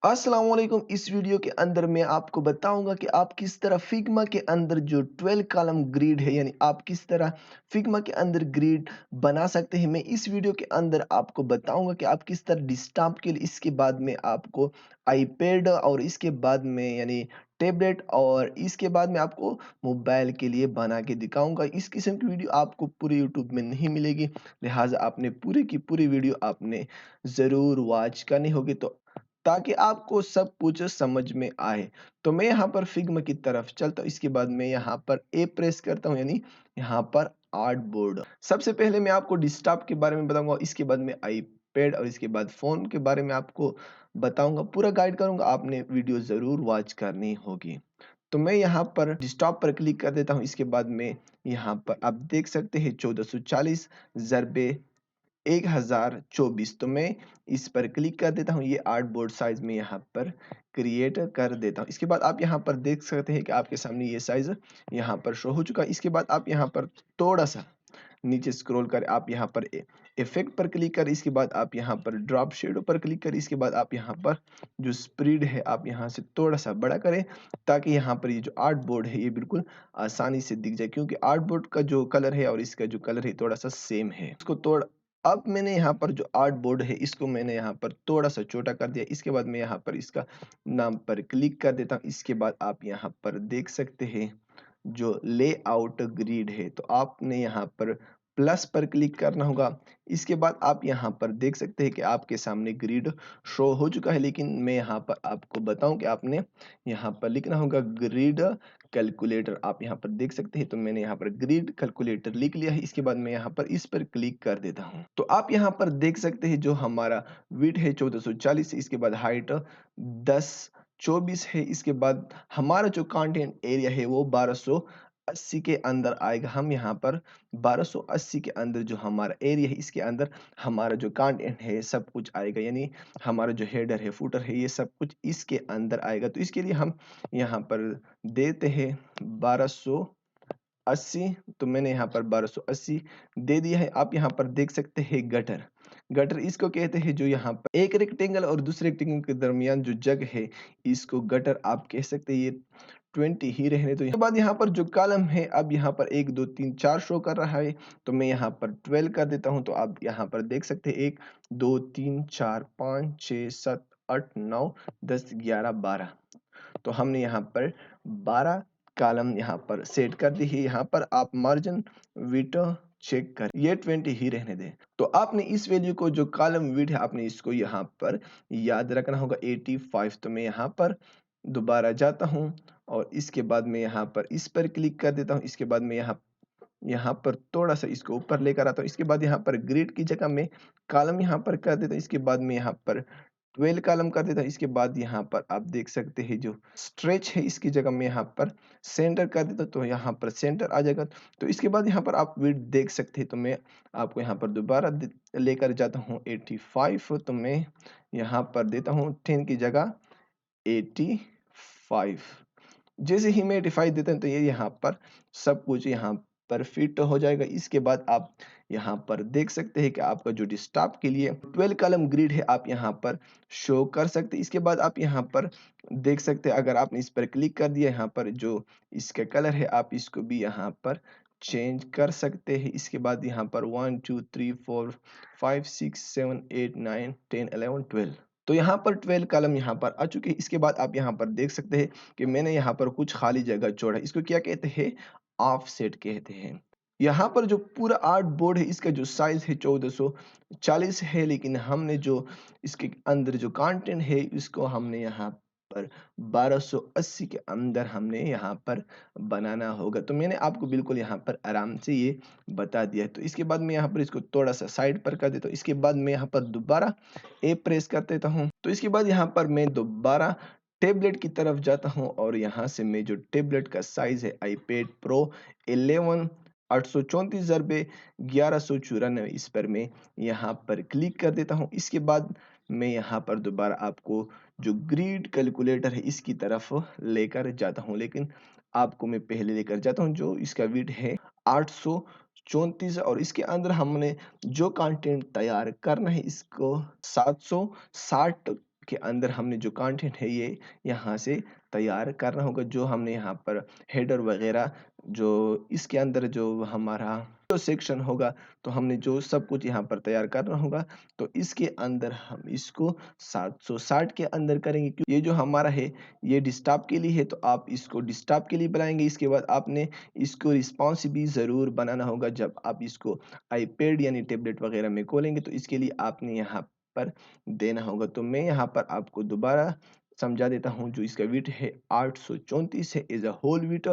अस्सलाम वालेकुम। इस वीडियो के अंदर मैं आपको बताऊंगा कि आप किस तरह फिग्मा के अंदर जो 12 कॉलम ग्रिड है यानी आप किस तरह फिग्मा के अंदर ग्रिड बना सकते हैं। मैं इस वीडियो के अंदर आपको बताऊंगा कि आप किस तरह डिस्कटॉप के लिए, इसके बाद में आपको आईपैड और इसके बाद में यानी टैबलेट और इसके बाद में आपको मोबाइल के लिए बना के दिखाऊंगा। इस किस्म की वीडियो आपको पूरे यूट्यूब में नहीं मिलेगी, लिहाजा आपने पूरी की पूरी वीडियो आपने ज़रूर वॉच करनी होगी तो ताकि आपको सब कुछ समझ में आए। तो मैं यहाँ पर फिग्मा की तरफ चलता हूँ, इसके बाद मैं यहाँ पर ए प्रेस करता हूँ यानी यहाँ पर आर्टबोर्ड। सबसे पहले मैं आपको डेस्कटॉप के बारे में बताऊँगा, इसके बाद में आईपैड और इसके बाद फ़ोन के बारे में आपको बताऊँगा, पूरा गाइड करूँगा, आपने वीडियो ज़रूर वॉच करनी होगी। तो मैं यहाँ पर डेस्कटॉप पर क्लिक कर देता हूँ, इसके बाद में यहाँ पर आप देख सकते हैं 1440 ज़रबे 1024। तो मैं इस पर क्लिक कर देता हूँ, ये आर्टबोर्ड साइज में यहाँ पर क्रिएट कर देता हूँ। इसके बाद आप यहाँ पर देख सकते हैं कि आपके सामने ये साइज यहाँ पर शो हो चुका है। इसके बाद आप यहाँ पर थोड़ा सा नीचे स्क्रॉल कर आप यहाँ पर इफेक्ट पर क्लिक कर, इसके बाद आप यहाँ पर ड्रॉप शेडो पर क्लिक कर, इसके बाद आप यहाँ पर जो स्प्रीड है आप यहाँ से थोड़ा सा बड़ा करें ताकि यहाँ पर ये जो आर्ट बोर्ड है ये बिल्कुल आसानी से दिख जाए, क्योंकि आर्ट बोर्ड का जो कलर है और इसका जो कलर है थोड़ा सा सेम है। इसको थोड़ा अब मैंने यहाँ पर जो आर्ट बोर्ड है इसको मैंने यहाँ पर थोड़ा सा छोटा कर दिया। इसके बाद मैं यहाँ पर इसका नाम पर क्लिक कर देता हूँ। इसके बाद आप यहाँ पर देख सकते हैं जो लेआउट ग्रिड है, तो आपने यहाँ पर प्लस पर क्लिक करना होगा। इसके बाद आप यहाँ पर देख सकते हैं कि आपके सामने ग्रिड शो हो चुका है, लेकिन मैं यहाँ पर आपको बताऊं कि आपने यहाँ पर लिखना होगा ग्रिड कैलकुलेटर। आप यहाँ पर देख सकते हैं, तो मैंने यहाँ पर ग्रिड कैलकुलेटर लिख लिया है। इसके बाद मैं यहाँ पर इस पर क्लिक कर देता हूँ, तो आप यहाँ पर देख सकते हैं जो हमारा विड्थ है 1440, इसके बाद हाइट 1024 है। इसके बाद हमारा जो कंटेंट एरिया है वो 1280 के अंदर आएगा। हम यहाँ पर 1280 के अंदर जो हमारा एरिया है इसके अंदर हमारा जो कंटेंट है सब कुछ आएगा, यानी हमारा जो हेडर है फुटर है ये सब कुछ इसके अंदर आएगा। तो इसके लिए हम यहाँ पर देते हैं 1280, तो मैंने यहाँ पर 1280 दे दिया है। आप यहाँ पर देख सकते हैं गटर, गटर इसको कहते हैं जो यहाँ पर एक रेक्टेंगल और दूसरे रेक्टेंगल के दरमियान जो जग है इसको गटर आप कह सकते हैं। ये 20 ही रहने दो। इसके बाद यहाँ पर जो कॉलम है अब यहाँ पर 1 2 3 4 शो कर रहा है, तो मैं यहाँ पर 12 कर देता हूँ। तो आप यहाँ पर देख सकते हैं 1 2 3 4 5 6 7 8 9 10 11 12, तो हमने यहाँ पर 12 कॉलम यहाँ पर सेट कर दी है। यहाँ पर आप मार्जिन विड्थ चेक कर, ये 20 ही रहने दें। तो आपने इस वैल्यू को जो कॉलम विड्थ है आपने इसको यहाँ पर याद रखना होगा 85। तो मैं यहाँ पर दोबारा जाता हूँ और इसके बाद मैं यहाँ पर इस पर क्लिक कर देता हूँ। इसके बाद मैं यहाँ यहाँ पर थोड़ा सा इसको ऊपर लेकर आता हूँ। इसके बाद यहाँ पर ग्रिड की जगह मैं कॉलम यहाँ पर कर देता हूँ। इसके बाद मैं यहाँ पर 12 कॉलम कर देता हूँ। इसके बाद यहाँ पर आप देख सकते हैं जो स्ट्रेच है इसकी जगह मैं यहाँ पर सेंटर कर देता हूँ, तो यहाँ पर सेंटर आ जाएगा। तो इसके बाद यहाँ पर आप विड्थ देख सकते हैं, तो मैं आपको यहाँ पर दोबारा लेकर जाता हूँ 85। तो मैं यहाँ पर देता हूँ 10 की जगह 85। जैसे ही मैं 85 देता हूँ तो ये यहाँ पर सब कुछ यहाँ पर फिट हो जाएगा। इसके बाद आप यहाँ पर देख सकते हैं कि आपका जो डेस्कटॉप के लिए 12 कॉलम ग्रिड है आप यहाँ पर शो कर सकते हैं। इसके बाद आप यहाँ पर देख सकते हैं, अगर आपने इस पर क्लिक कर दिया यहाँ पर जो इसका कलर है आप इसको भी यहाँ पर चेंज कर सकते हैं। इसके बाद यहाँ पर 1 2 3 4 5 6 7 8 9 10 11 12, तो यहाँ पर 12 कॉलम यहाँ पर आ चुके हैं। इसके बाद आप यहाँ पर देख सकते हैं कि मैंने यहाँ पर कुछ खाली जगह छोड़ा, इसको क्या कहते हैं, ऑफसेट कहते हैं। यहाँ पर जो पूरा आर्ट बोर्ड है इसका जो साइज है 1440 है, लेकिन हमने जो इसके अंदर जो कंटेंट है इसको हमने यहाँ पर 1280 के अंदर हमने यहाँ पर बनाना होगा। तो मैंने आपको बिल्कुल यहाँ पर आराम से ये बता दिया है। तो इसके बाद मैं यहाँ पर इसको थोड़ा सा साइड पर कर देता हूँ। इसके बाद मैं यहाँ पर दोबारा ए प्रेस कर देता हूँ। तो इसके बाद यहाँ पर मैं दोबारा टेबलेट की तरफ जाता हूँ और यहाँ से मैं जो टेबलेट का साइज है आईपैड प्रो 11 834 ज़रबे 1194, इस पर मैं यहाँ पर क्लिक कर देता हूँ। इसके बाद मैं यहाँ पर दोबारा आपको जो ग्रिड कैलकुलेटर है इसकी तरफ लेकर जाता हूँ, लेकिन आपको मैं पहले लेकर जाता हूँ जो इसका विड्थ है 834, और इसके अंदर हमने जो कंटेंट तैयार करना है इसको 760 के अंदर हमने जो कंटेंट है ये यहाँ से तैयार करना होगा। जो हमने यहाँ पर हेडर वगैरह जो इसके अंदर जो हमारा जो सेक्शन होगा, तो हमने जो सब कुछ यहाँ पर तैयार करना होगा। तो इसके अंदर हम इसको 760 के अंदर करेंगे, क्योंकि ये जो हमारा है ये डेस्कटॉप के लिए है, तो आप इसको डेस्कटॉप के लिए बनाएंगे। इसके बाद आपने इसको रिस्पॉन्सिव भी ज़रूर बनाना होगा। जब आप इसको आईपैड यानी टैबलेट वगैरह में खोलेंगे, तो इसके लिए आपने यहाँ पर देना होगा। तो मैं यहाँ पर आपको दोबारा समझा देता हूँ। जो इसका विड्थ है 834 है एज अ होल विड्थ।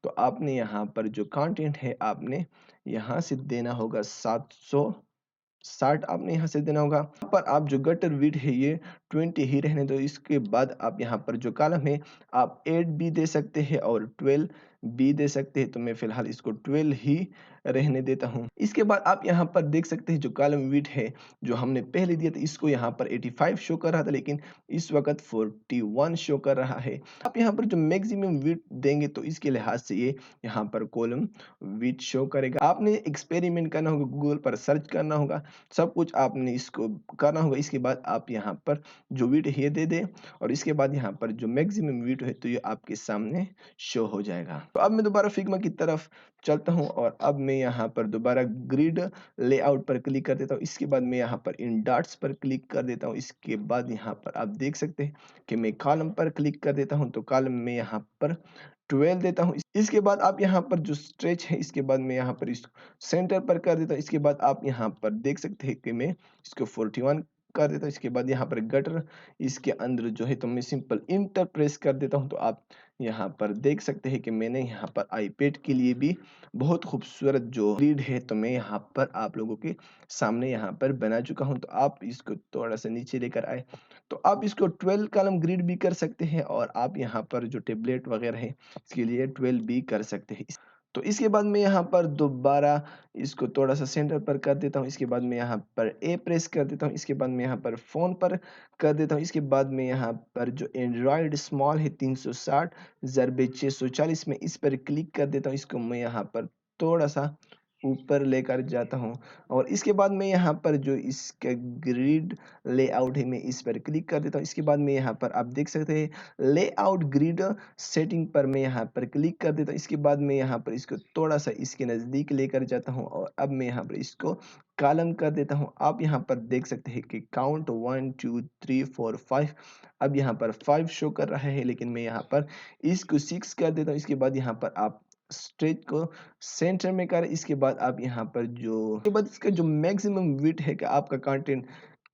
तो आपने यहाँ पर जो कंटेंट है आपने यहाँ से देना होगा 760 आपने यहाँ से देना होगा। यहाँ पर आप जो गटर विड्थ है ये 20 ही रहने दो। इसके बाद आप यहाँ पर जो कॉलम है आप 8 भी दे सकते हैं और 12 भी दे सकते हैं। तो मैं फिलहाल इसको 12 ही रहने देता हूँ। इसके बाद आप यहाँ पर देख सकते हैं जो कॉलम विड्थ है जो हमने पहले दिया था, इसको यहाँ पर 85 शो कर रहा था, लेकिन इस वक्त 41 शो कर रहा है। आप यहाँ पर जो मैक्सिमम विड्थ देंगे तो इसके लिहाज से ये यहाँ पर कॉलम विड्थ शो करेगा। आपने एक्सपेरिमेंट करना होगा, गूगल पर सर्च करना होगा, सब कुछ आपने इसको करना होगा। इसके बाद आप यहाँ पर जो विड्थ ये दे दे और इसके बाद यहाँ पर जो मैक्सिमम विड्थ है तो ये आपके सामने शो हो जाएगा। तो अब मैं दोबारा फिग्मा की तरफ चलता हूँ और अब मैं यहाँ पर दोबारा ग्रिड लेआउट पर क्लिक कर देता हूँ। इसके बाद मैं यहाँ पर इन डॉट्स पर क्लिक कर देता हूँ। इसके बाद यहाँ पर आप देख सकते हैं कि मैं कॉलम पर क्लिक कर देता हूँ। तो कॉलम में यहाँ पर 12 देता हूँ। इसके बाद आप यहाँ पर जो स्ट्रेच है, इसके बाद मैं यहाँ पर इस सेंटर पर कर देता हूँ। इसके बाद आप यहाँ पर देख सकते हैं कि मैं इसको 41 कर देता हूँ। इसके बाद यहाँ पर गटर इसके अंदर जो है तो मैं सिंपल इंटर प्रेस कर देता हूँ। तो आप यहाँ पर देख सकते हैं कि मैंने यहाँ पर आईपैड के लिए भी बहुत खूबसूरत जो ग्रिड है तो मैं यहाँ पर आप लोगों के सामने यहाँ पर बना चुका हूँ। तो आप इसको थोड़ा सा नीचे लेकर आए तो आप इसको 12 कॉलम ग्रिड भी कर सकते हैं और आप यहाँ पर जो टेबलेट वगैरह है इसके लिए 12 भी कर सकते हैं। तो इसके बाद मैं यहाँ पर दोबारा इसको थोड़ा सा सेंटर पर कर देता हूँ। इसके बाद मैं यहाँ पर ए प्रेस कर देता हूँ। इसके बाद मैं यहाँ पर फ़ोन पर कर देता हूँ। इसके बाद मैं यहाँ पर जो एंड्रॉयड स्मॉल है 360 ज़रबे 640 में इस पर क्लिक कर देता हूँ। इसको मैं यहाँ पर थोड़ा सा ऊपर लेकर जाता हूँ और इसके बाद मैं यहाँ पर जो इसका ग्रिड लेआउट है मैं इस पर क्लिक कर देता हूँ। इसके बाद मैं यहाँ पर आप देख सकते हैं लेआउट ग्रिड सेटिंग पर मैं यहाँ पर क्लिक कर देता हूँ। इसके बाद मैं यहाँ पर इसको थोड़ा सा इसके नज़दीक लेकर जाता हूँ और अब मैं यहाँ पर इसको कॉलम कर देता हूँ। आप यहाँ पर देख सकते हैं कि काउंट 1 2 3 4 5 अब यहाँ पर 5 शो कर रहा है, लेकिन मैं यहाँ पर इसको 6 कर देता हूँ। इसके बाद यहाँ पर आप स्ट्रेच को सेंटर में कर इसके बाद आप यहाँ पर जो इसके बाद इसका जो मैक्सिमम विड्थ है कि आपका कंटेंट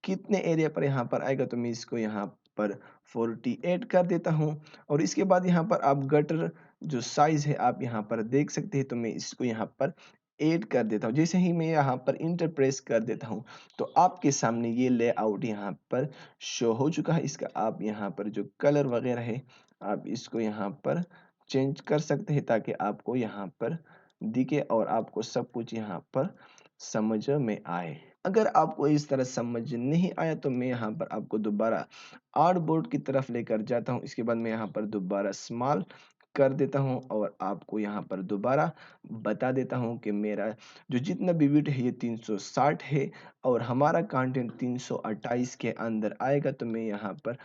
कितने एरिया पर यहाँ पर आएगा तो मैं इसको यहाँ पर 48 कर देता हूँ और इसके बाद यहाँ पर आप गटर जो साइज है आप यहाँ पर देख सकते हैं तो मैं इसको यहाँ पर 8 कर देता हूँ। जैसे ही मैं यहाँ पर इंटर प्रेस कर देता हूँ तो आपके सामने ये लेआउट यहाँ पर शो हो चुका है। इसका आप यहाँ पर जो कलर वगैरह है आप इसको यहाँ पर चेंज कर सकते हैं ताकि आपको यहाँ पर दिखे और आपको सब कुछ यहाँ पर समझ में आए। अगर आपको इस तरह समझ नहीं आया तो मैं यहाँ पर आपको दोबारा आर्टबोर्ड की तरफ लेकर जाता हूँ। इसके बाद मैं यहाँ पर दोबारा स्मॉल कर देता हूँ और आपको यहाँ पर दोबारा बता देता हूँ कि मेरा जो जितना भी विड्थ है ये 360 है और हमारा कंटेंट 328 के अंदर आएगा। तो मैं यहाँ पर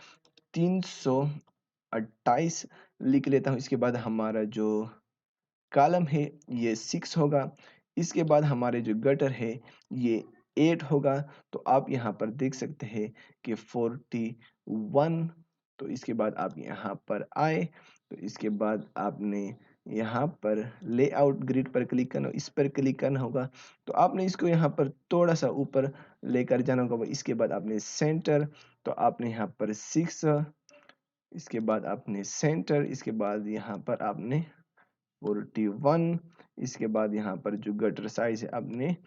328 लिख लेता हूँ। इसके बाद हमारा जो कॉलम है ये 6 होगा। इसके बाद हमारे जो गटर है ये 8 होगा। तो आप यहाँ पर देख सकते हैं कि 41। तो इसके बाद आप यहाँ पर आए तो इसके बाद आपने यहाँ पर लेआउट ग्रिड पर क्लिक करना, इस पर क्लिक करना होगा। तो आपने इसको यहाँ पर थोड़ा सा ऊपर लेकर जाना होगा। इसके बाद आपने सेंटर, तो आपने यहाँ पर 6, इसके बाद आपने सेंटर, इसके बाद यहाँ पर आपने 41, इसके बाद यहाँ पर जो गटर साइज है आपने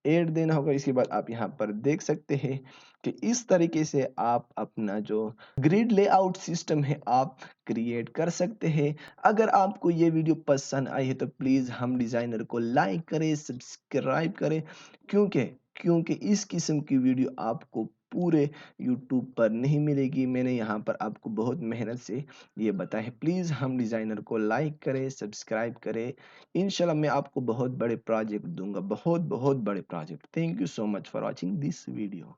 8 देना होगा। इसके बाद आप यहाँ पर देख सकते हैं कि इस तरीके से आप अपना जो ग्रिड लेआउट सिस्टम है आप क्रिएट कर सकते हैं। अगर आपको ये वीडियो पसंद आई है तो प्लीज़ हम डिज़ाइनर को लाइक करें, सब्सक्राइब करें, क्योंकि क्योंकि इस किस्म की वीडियो आपको पूरे यूट्यूब पर नहीं मिलेगी। मैंने यहाँ पर आपको बहुत मेहनत से ये बताया है। प्लीज़ हम डिज़ाइनर को लाइक करें, सब्सक्राइब करें। इंशाल्लाह मैं आपको बहुत बड़े प्रोजेक्ट दूंगा, बहुत बहुत बड़े project. Thank you so much for watching this video.